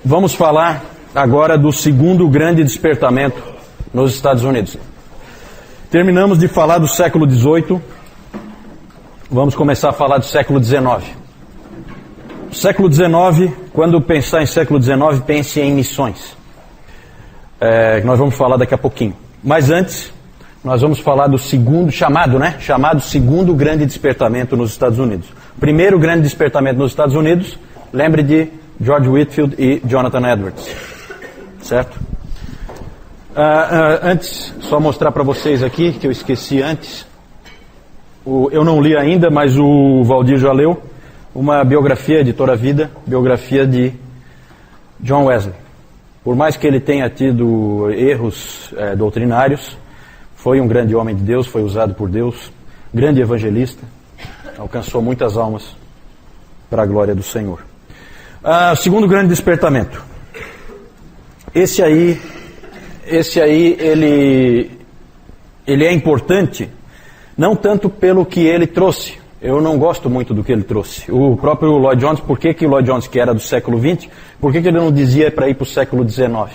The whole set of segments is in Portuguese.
Vamos falar agora do segundo grande despertamento nos Estados Unidos. Terminamos de falar do século XVIII, vamos começar a falar do século XIX. Século XIX, quando pensar em século XIX, pense em missões. Nós vamos falar daqui a pouquinho. Mas antes, nós vamos falar do segundo, chamado segundo grande despertamento nos Estados Unidos. Primeiro grande despertamento nos Estados Unidos, lembre de George Whitefield e Jonathan Edwards. Certo? Antes, só mostrar para vocês aqui, que eu esqueci antes. Eu não li ainda, mas o Valdir já leu. Uma biografia, editora Vida, biografia de John Wesley. Por mais que ele tenha tido erros doutrinários, foi um grande homem de Deus, foi usado por Deus, grande evangelista, alcançou muitas almas para a glória do Senhor. Segundo grande despertamento. Esse aí ele é importante, não tanto pelo que ele trouxe. Eu não gosto muito do que ele trouxe. O próprio Lloyd Jones, por que o Lloyd Jones, que era do século XX, por que ele não dizia para ir para o século XIX?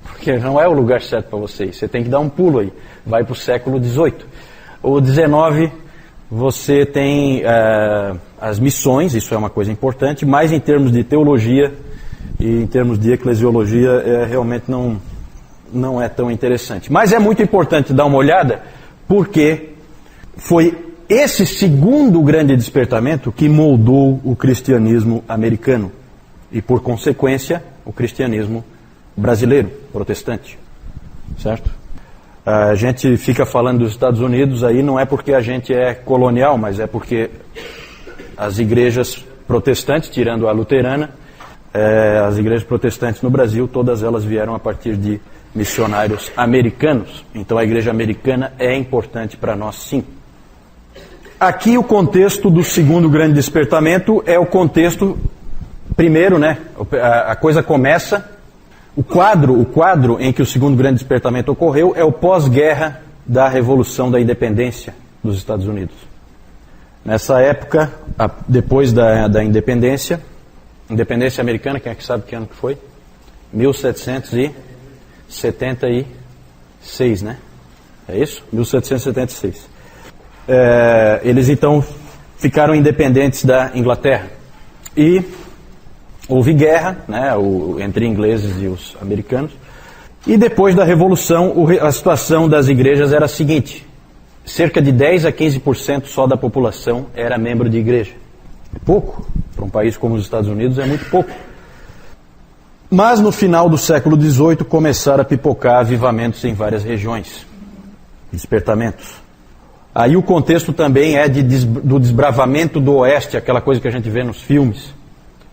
Porque não é o lugar certo para você ir. Você tem que dar um pulo aí. Vai para o século XVIII. O XIX, você tem as missões, isso é uma coisa importante, mas em termos de teologia e em termos de eclesiologia, realmente não é tão interessante. Mas é muito importante dar uma olhada, porque foi esse segundo grande despertamento que moldou o cristianismo americano e, por consequência, o cristianismo brasileiro, protestante. Certo? A gente fica falando dos Estados Unidos aí, não é porque a gente é colonial, mas é porque as igrejas protestantes, tirando a luterana, as igrejas protestantes no Brasil, todas elas vieram a partir de missionários americanos. Então a igreja americana é importante para nós, sim. Aqui o contexto do segundo grande despertamento é o contexto, primeiro, a coisa começa, o quadro em que o segundo grande despertamento ocorreu é o pós-guerra da Revolução da Independência dos Estados Unidos. Nessa época, depois da independência americana, quem é que sabe que ano que foi? 1776, né? É isso? 1776. Eles então ficaram independentes da Inglaterra e houve guerra, entre ingleses e os americanos, e depois da Revolução a situação das igrejas era a seguinte: cerca de 10 a 15% só da população era membro de igreja. É pouco, para um país como os Estados Unidos é muito pouco. Mas no final do século XVIII começaram a pipocar avivamentos em várias regiões, despertamentos. Aí o contexto também é do desbravamento do oeste, aquela coisa que a gente vê nos filmes,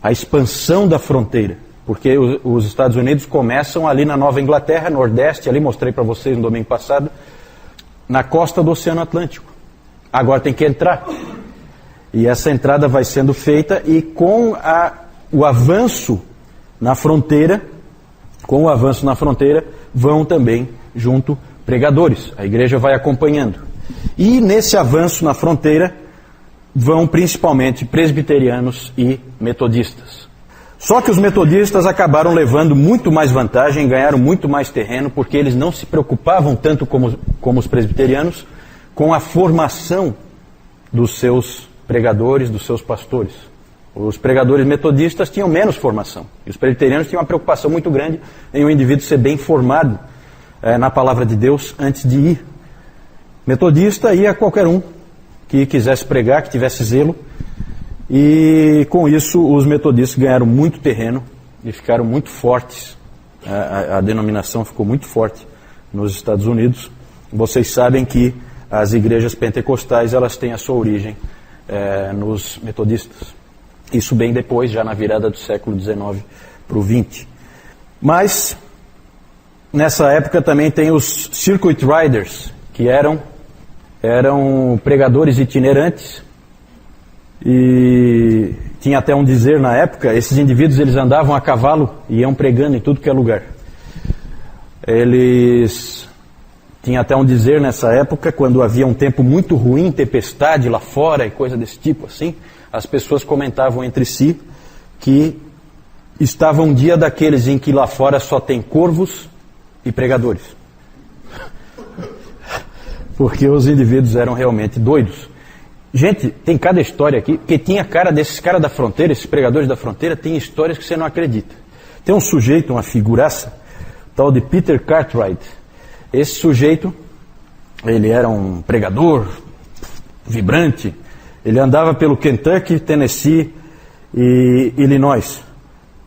a expansão da fronteira, porque os Estados Unidos começam ali na Nova Inglaterra, Nordeste, ali mostrei para vocês no domingo passado, na costa do Oceano Atlântico. Agora tem que entrar. E essa entrada vai sendo feita e com o avanço na fronteira, vão também junto pregadores. A igreja vai acompanhando. E nesse avanço na fronteira vão principalmente presbiterianos e metodistas. Só que os metodistas acabaram levando muito mais vantagem, ganharam muito mais terreno, porque eles não se preocupavam tanto como os presbiterianos com a formação dos seus pregadores, dos seus pastores. Os pregadores metodistas tinham menos formação. E os presbiterianos tinham uma preocupação muito grande em o indivíduo ser bem formado na palavra de Deus antes de ir. Metodista ia qualquer um que quisesse pregar, que tivesse zelo. E com isso os metodistas ganharam muito terreno e ficaram muito fortes. A denominação ficou muito forte nos Estados Unidos. Vocês sabem que as igrejas pentecostais elas têm a sua origem nos metodistas. Isso bem depois, já na virada do século XIX para o XX. Mas nessa época também tem os Circuit Riders, que eram pregadores itinerantes, e tinha até um dizer na época, esses indivíduos eles andavam a cavalo e iam pregando em tudo que é lugar. Eles tinham até um dizer nessa época, quando havia um tempo muito ruim, tempestade lá fora e coisa desse tipo assim, as pessoas comentavam entre si que estava um dia daqueles em que lá fora só tem corvos e pregadores. Porque os indivíduos eram realmente doidos. Gente, tem cada história aqui, porque tinha cara desses caras da fronteira, esses pregadores da fronteira, tem histórias que você não acredita. Tem um sujeito, uma figuraça, tal de Peter Cartwright. Esse sujeito, ele era um pregador vibrante, ele andava pelo Kentucky, Tennessee e Illinois.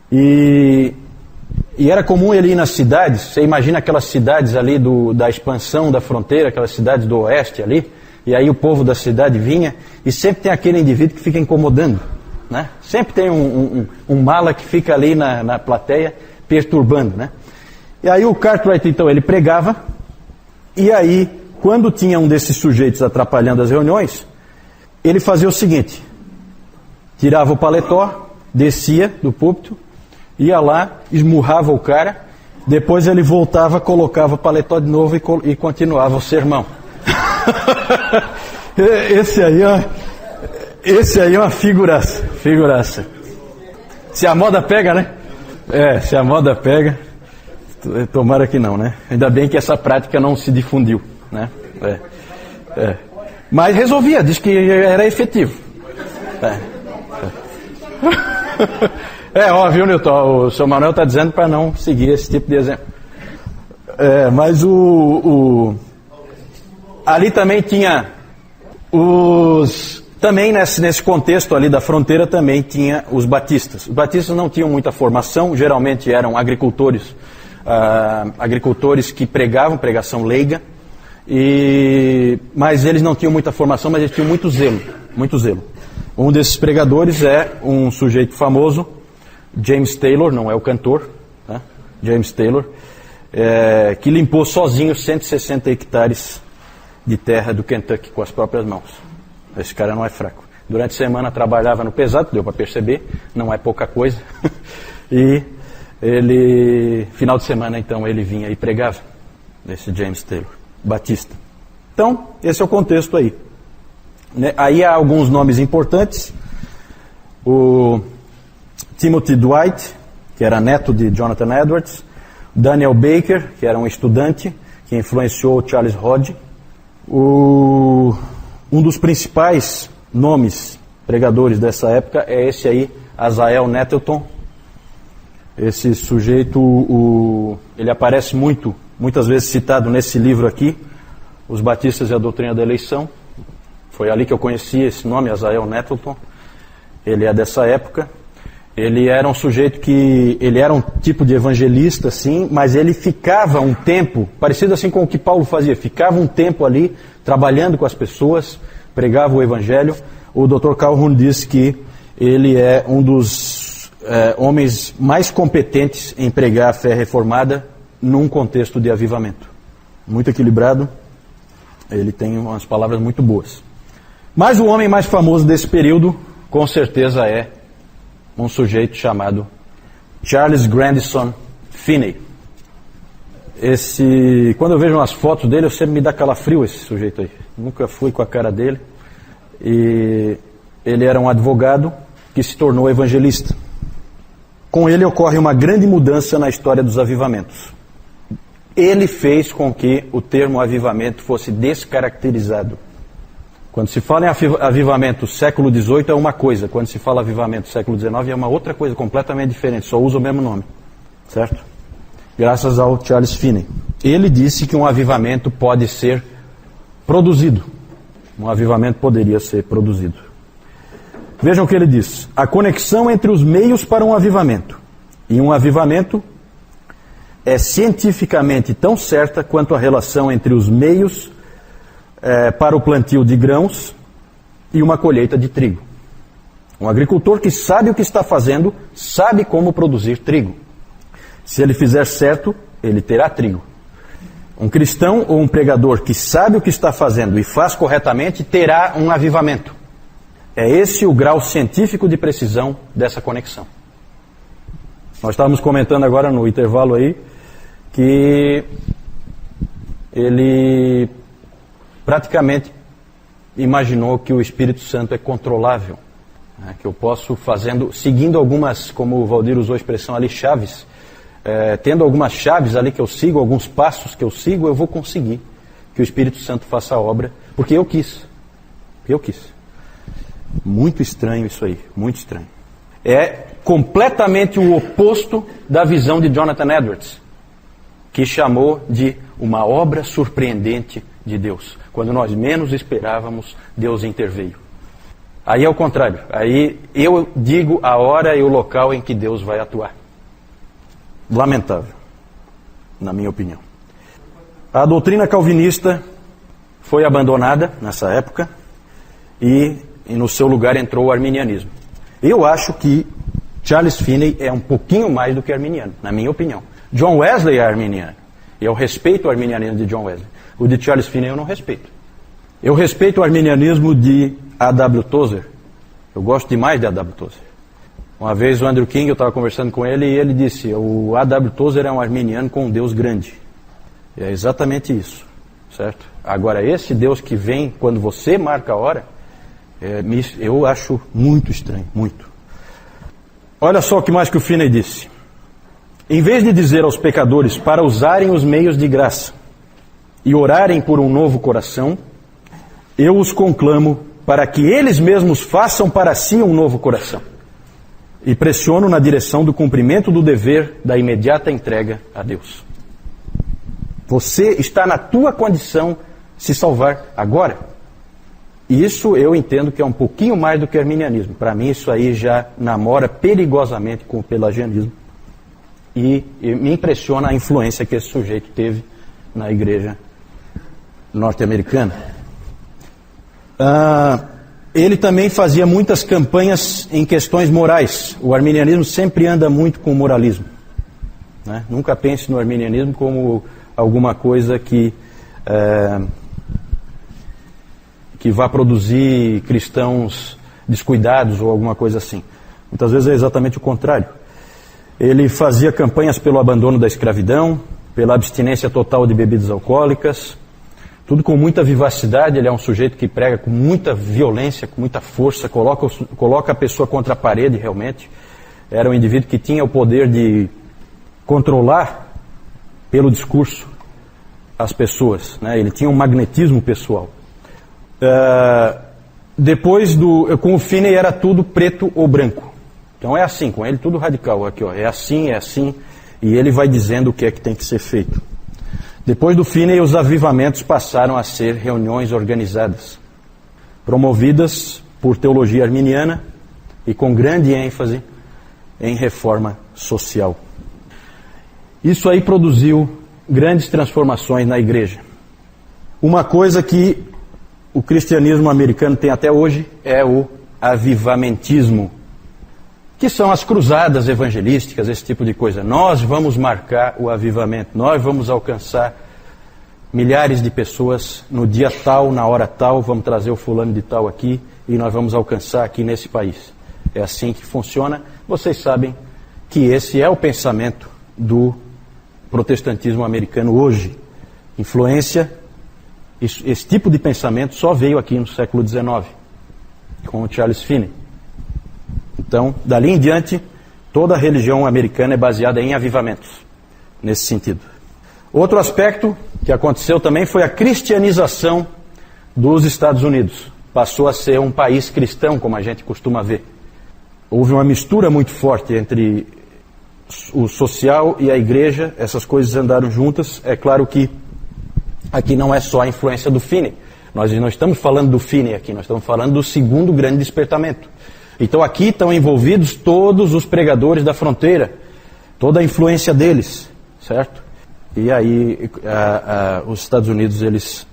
E era comum ele ir nas cidades, você imagina aquelas cidades ali da expansão da fronteira, aquelas cidades do oeste ali, e aí o povo da cidade vinha, e sempre tem aquele indivíduo que fica incomodando, né? Sempre tem um mala que fica ali na plateia perturbando, né? E aí o Cartwright, então, ele pregava, e aí, quando tinha um desses sujeitos atrapalhando as reuniões, ele fazia o seguinte: tirava o paletó, descia do púlpito, ia lá, esmurrava o cara, depois ele voltava, colocava o paletó de novo e continuava o sermão. Esse aí é uma figuraça. Se a moda pega, né? Se a moda pega, tomara que não, né? Ainda bem que essa prática não se difundiu, né? Mas resolvia, diz que era efetivo. Viu, Newton? O seu Manuel está dizendo para não seguir esse tipo de exemplo. Mas ali também tinha também nesse contexto ali da fronteira também tinha os batistas. Os batistas não tinham muita formação, geralmente eram agricultores que pregavam pregação leiga, mas eles não tinham muita formação, mas eles tinham muito zelo. Um desses pregadores é um sujeito famoso, James Taylor, não é o cantor, né? James Taylor, que limpou sozinho 160 hectares de terra do Kentucky com as próprias mãos. Esse cara não é fraco. Durante a semana trabalhava no pesado, deu para perceber, não é pouca coisa. E final de semana então ele vinha e pregava, esse James Taylor, batista. Então, esse é o contexto aí. Aí há alguns nomes importantes. O Timothy Dwight, que era neto de Jonathan Edwards. Daniel Baker, que era um estudante que influenciou o Charles Hodge. Um dos principais nomes pregadores dessa época é esse aí, Azael Nettleton. Esse sujeito, ele aparece muitas vezes citado nesse livro aqui, Os Batistas e a Doutrina da Eleição. Foi ali que eu conheci esse nome, Azael Nettleton. Ele é dessa época. Ele era um sujeito ele era um tipo de evangelista, sim, mas ele ficava um tempo, parecido assim com o que Paulo fazia, ficava um tempo ali, trabalhando com as pessoas, pregava o evangelho. O Dr. Calhoun disse que ele é um dos homens mais competentes em pregar a fé reformada num contexto de avivamento. Muito equilibrado, ele tem umas palavras muito boas. Mas o homem mais famoso desse período, com certeza, é um sujeito chamado Charles Grandison Finney. Quando eu vejo umas fotos dele, eu sempre me dá calafrio esse sujeito aí. Nunca fui com a cara dele. E ele era um advogado que se tornou evangelista. Com ele ocorre uma grande mudança na história dos avivamentos. Ele fez com que o termo avivamento fosse descaracterizado. Quando se fala em avivamento século XVIII é uma coisa, quando se fala avivamento século XIX é uma outra coisa completamente diferente, só usa o mesmo nome, certo? Graças ao Charles Finney. Ele disse que um avivamento pode ser produzido. Um avivamento poderia ser produzido. Vejam o que ele diz. A conexão entre os meios para um avivamento e um avivamento é cientificamente tão certa quanto a relação entre os meios para o plantio de grãos e uma colheita de trigo. Um agricultor que sabe o que está fazendo, sabe como produzir trigo. Se ele fizer certo, ele terá trigo. Um cristão ou um pregador que sabe o que está fazendo e faz corretamente, terá um avivamento. É esse o grau científico de precisão dessa conexão. Nós estávamos comentando agora no intervalo aí, que ele praticamente imaginou que o Espírito Santo é controlável. né, que eu posso seguindo algumas, como o Valdir usou a expressão ali, chaves, tendo algumas chaves ali que eu sigo, alguns passos que eu sigo, eu vou conseguir que o Espírito Santo faça a obra, porque eu quis. Muito estranho isso aí, muito estranho. É completamente o oposto da visão de Jonathan Edwards, que chamou de uma obra surpreendente de Deus. Quando nós menos esperávamos, Deus interveio. Aí é o contrário. Aí eu digo a hora e o local em que Deus vai atuar. Lamentável, na minha opinião. A doutrina calvinista foi abandonada nessa época e no seu lugar entrou o arminianismo. Eu acho que Charles Finney é um pouquinho mais do que arminiano, na minha opinião. John Wesley é arminiano, e eu respeito o arminianismo de John Wesley. O de Charles Finney eu não respeito. Eu respeito o arminianismo de A.W. Tozer. Eu gosto demais de A.W. Tozer. Uma vez o Andrew King, eu estava conversando com ele, e ele disse, o A.W. Tozer é um arminiano com um Deus grande. E é exatamente isso, certo? Agora, esse Deus que vem quando você marca a hora, eu acho muito estranho, muito. Olha só o que mais que o Finney disse. Em vez de dizer aos pecadores para usarem os meios de graça e orarem por um novo coração, eu os conclamo para que eles mesmos façam para si um novo coração. E pressiono na direção do cumprimento do dever da imediata entrega a Deus. Você está na tua condição de se salvar agora. Isso eu entendo que é um pouquinho mais do que arminianismo. Para mim isso aí já namora perigosamente com o pelagianismo. E me impressiona a influência que esse sujeito teve na igreja norte-americana. Ele também fazia muitas campanhas em questões morais. O arminianismo sempre anda muito com o moralismo, né? Nunca pense no arminianismo como alguma coisa que vá produzir cristãos descuidados ou alguma coisa assim. Muitas vezes é exatamente o contrário. Ele fazia campanhas pelo abandono da escravidão, pela abstinência total de bebidas alcoólicas, tudo com muita vivacidade. Ele é um sujeito que prega com muita violência, com muita força, coloca a pessoa contra a parede realmente. Era um indivíduo que tinha o poder de controlar pelo discurso as pessoas, né? Ele tinha um magnetismo pessoal. Com o Finney era tudo preto ou branco. Então é assim, com ele tudo radical. Aqui, ó, é assim, e ele vai dizendo o que é que tem que ser feito. Depois do Finney, os avivamentos passaram a ser reuniões organizadas, promovidas por teologia arminiana e com grande ênfase em reforma social. Isso aí produziu grandes transformações na igreja. Uma coisa que o cristianismo americano tem até hoje é o avivamentismo, que são as cruzadas evangelísticas, esse tipo de coisa. Nós vamos marcar o avivamento, nós vamos alcançar milhares de pessoas no dia tal, na hora tal, vamos trazer o fulano de tal aqui e nós vamos alcançar aqui nesse país. É assim que funciona. Vocês sabem que esse é o pensamento do protestantismo americano hoje. Influência, esse tipo de pensamento só veio aqui no século XIX, com o Charles Finney. Então, dali em diante, toda a religião americana é baseada em avivamentos, nesse sentido. Outro aspecto que aconteceu também foi a cristianização dos Estados Unidos. Passou a ser um país cristão, como a gente costuma ver. Houve uma mistura muito forte entre o social e a igreja, essas coisas andaram juntas. É claro que aqui não é só a influência do Finney. Nós não estamos falando do Finney aqui, nós estamos falando do segundo grande despertamento. Então aqui estão envolvidos todos os pregadores da fronteira, toda a influência deles, certo? E aí os Estados Unidos eles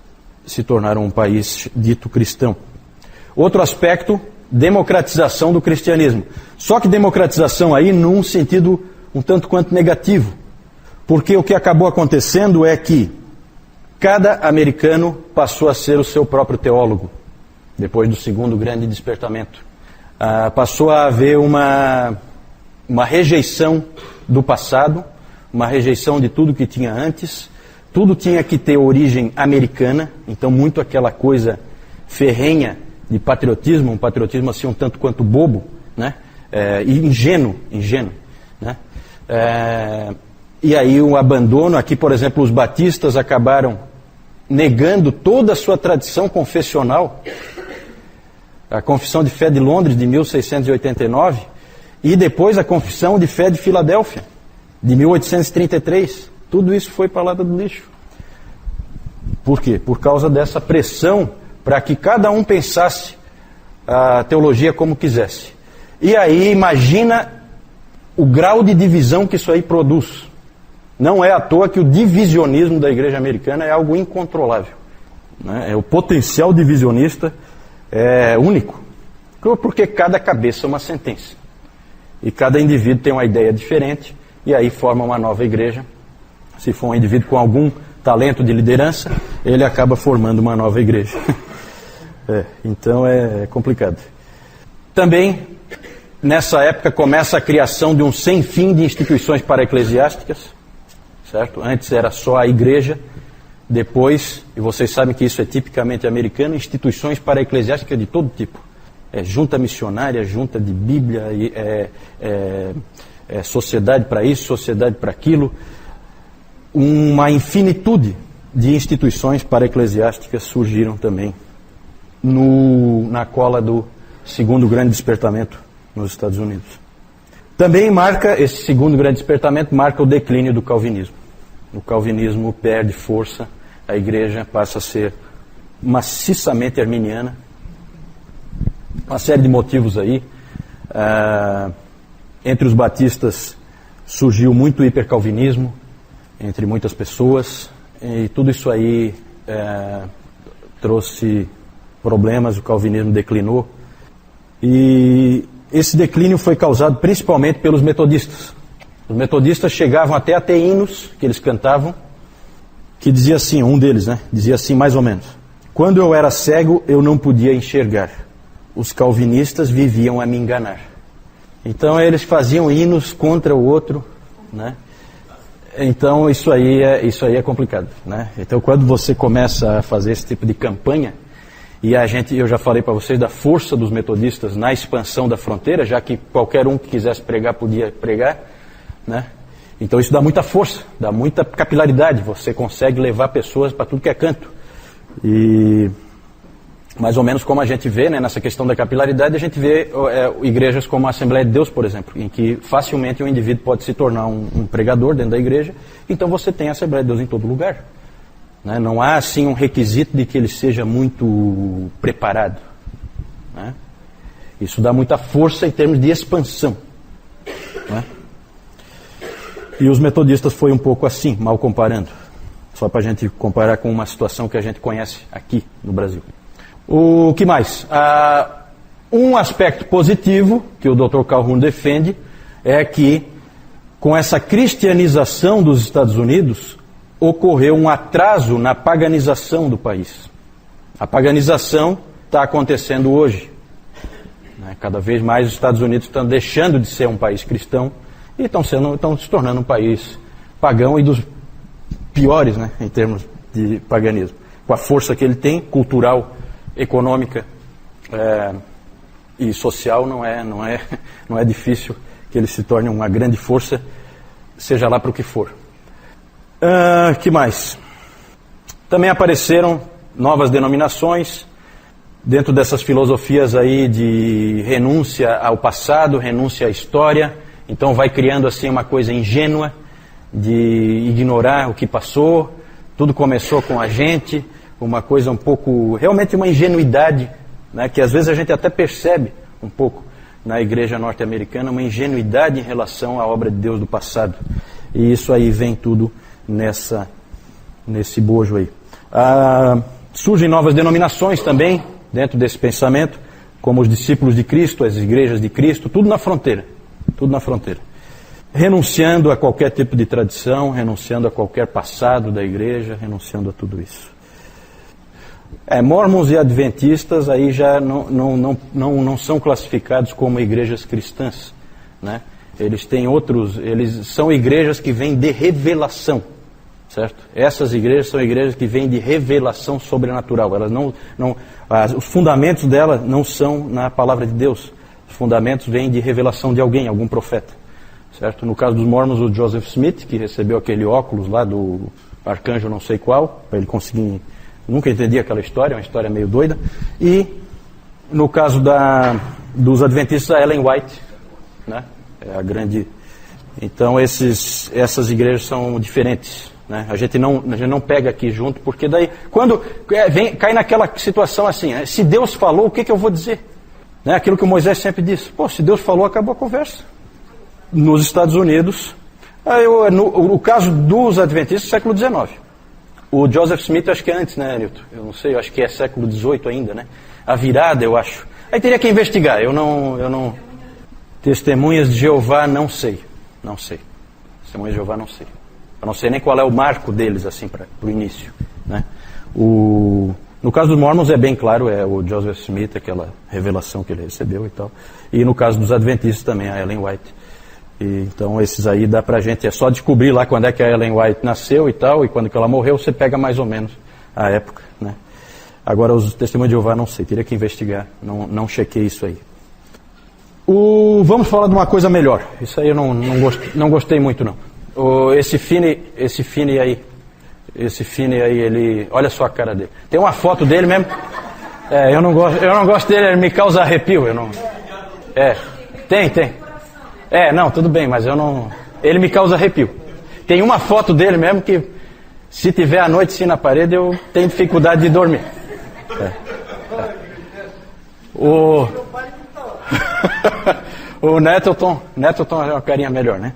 se tornaram um país dito cristão. Outro aspecto, democratização do cristianismo. Só que democratização aí num sentido um tanto quanto negativo. Porque o que acabou acontecendo é que cada americano passou a ser o seu próprio teólogo, depois do segundo grande despertamento. Passou a haver uma rejeição do passado, uma rejeição de tudo que tinha antes. Tudo tinha que ter origem americana, então muito aquela coisa ferrenha de patriotismo, um patriotismo assim um tanto quanto bobo, né? E ingênuo, né? E aí o abandono, aqui por exemplo os batistas acabaram negando toda a sua tradição confessional, a Confissão de Fé de Londres de 1689 e depois a Confissão de Fé de Filadélfia de 1833, tudo isso foi para a lata do lixo. Por quê? Por causa dessa pressão para que cada um pensasse a teologia como quisesse. E aí imagina o grau de divisão que isso aí produz. Não é à toa que o divisionismo da igreja americana é algo incontrolável, né? O potencial divisionista é único, porque cada cabeça é uma sentença. E cada indivíduo tem uma ideia diferente, e aí forma uma nova igreja. Se for um indivíduo com algum talento de liderança, ele acaba formando uma nova igreja. Então é complicado. Também, nessa época, começa a criação de um sem fim de instituições para-eclesiásticas, certo? Antes era só a igreja, depois, e vocês sabem que isso é tipicamente americano, instituições para-eclesiásticas de todo tipo. Junta missionária, junta de Bíblia, sociedade para isso, sociedade para aquilo. Uma infinitude de instituições para-eclesiásticas surgiram também na cola do segundo grande despertamento nos Estados Unidos. Também esse segundo grande despertamento marca o declínio do calvinismo. O calvinismo perde força, a igreja passa a ser maciçamente arminiana. Uma série de motivos aí. Entre os batistas surgiu muito hipercalvinismo, entre muitas pessoas, e tudo isso aí trouxe problemas, o calvinismo declinou. E esse declínio foi causado principalmente pelos metodistas. Os metodistas chegavam até a ter hinos que eles cantavam, que dizia assim, um deles, né? Dizia assim mais ou menos: quando eu era cego, eu não podia enxergar. Os calvinistas viviam a me enganar. Então eles faziam hinos contra o outro, né? Então isso aí é complicado, né? Então quando você começa a fazer esse tipo de campanha, e eu já falei para vocês da força dos metodistas na expansão da fronteira, já que qualquer um que quisesse pregar podia pregar, né? Então isso dá muita força, dá muita capilaridade, você consegue levar pessoas para tudo que é canto. E mais ou menos como a gente vê, né, nessa questão da capilaridade, a gente vê igrejas como a Assembleia de Deus, por exemplo, em que facilmente um indivíduo pode se tornar um pregador dentro da igreja, então você tem a Assembleia de Deus em todo lugar. Né? Não há assim um requisito de que ele seja muito preparado. Né? Isso dá muita força em termos de expansão. Né? E os metodistas foi um pouco assim, mal comparando. Só para a gente comparar com uma situação que a gente conhece aqui no Brasil. O que mais? Um aspecto positivo que o Dr. Calhoun defende é que com essa cristianização dos Estados Unidos ocorreu um atraso na paganização do país. A paganização está acontecendo hoje. Cada vez mais os Estados Unidos estão deixando de ser um país cristão e estão se tornando um país pagão e dos piores, né, em termos de paganismo. Com a força que ele tem, cultural, econômica e social, não é difícil que ele se torne uma grande força, seja lá para o que for. Que mais? Também apareceram novas denominações dentro dessas filosofias aí de renúncia ao passado, renúncia à história. Então vai criando assim uma coisa ingênua de ignorar o que passou. Tudo começou com a gente, uma coisa um pouco, realmente uma ingenuidade, né, que às vezes a gente até percebe um pouco na igreja norte-americana, uma ingenuidade em relação à obra de Deus do passado. E isso aí vem tudo nesse bojo aí. Surgem novas denominações também dentro desse pensamento, como os discípulos de Cristo, as igrejas de Cristo, tudo na fronteira. Renunciando a qualquer tipo de tradição, renunciando a qualquer passado da igreja, renunciando a tudo isso. Mormons e adventistas aí já não são classificados como igrejas cristãs, né? Eles são igrejas que vêm de revelação, certo? Essas igrejas são igrejas que vêm de revelação sobrenatural. Elas os fundamentos dela não são na palavra de Deus. Os fundamentos vêm de revelação de alguém, algum profeta, certo? No caso dos Mormons, o Joseph Smith, que recebeu aquele óculos lá do arcanjo não sei qual, para ele conseguir... Nunca entendi aquela história, é uma história meio doida. E no caso dos adventistas, a Ellen White, né? É a grande... Então essas igrejas são diferentes, né? A gente não pega aqui junto, porque daí, quando cai naquela situação assim, né? Se Deus falou, o que eu vou dizer? Né? Aquilo que o Moisés sempre disse, se Deus falou, acabou a conversa. Nos Estados Unidos, no caso dos adventistas, século XIX. O Joseph Smith, acho que é antes, né, Newton? Eu não sei, eu acho que é século XVIII ainda, né? A virada, eu acho. Aí teria que investigar, eu não... Testemunhas de Jeová, não sei. Testemunhas de Jeová, não sei. Eu não sei nem qual é o marco deles, assim, para o início, né? No caso dos Mormons é bem claro, é o Joseph Smith, aquela revelação que ele recebeu e tal. E no caso dos adventistas também, a Ellen White. Então esses aí dá pra gente, é só descobrir lá quando é que a Ellen White nasceu e tal, e quando que ela morreu, você pega mais ou menos a época, né? Agora os testemunhos de Jeová, não sei, teria que investigar, não chequei isso aí. Vamos falar de uma coisa melhor. Isso aí eu não gostei muito, não. Esse Finney aí, ele... Olha só a cara dele. Tem uma foto dele mesmo. Eu não gosto dele, ele me causa arrepio. Tem. Não, tudo bem, mas ele me causa arrepio. Tem uma foto dele mesmo que, se tiver à noite assim na parede, eu tenho dificuldade de dormir. O Nettleton é uma carinha melhor, né?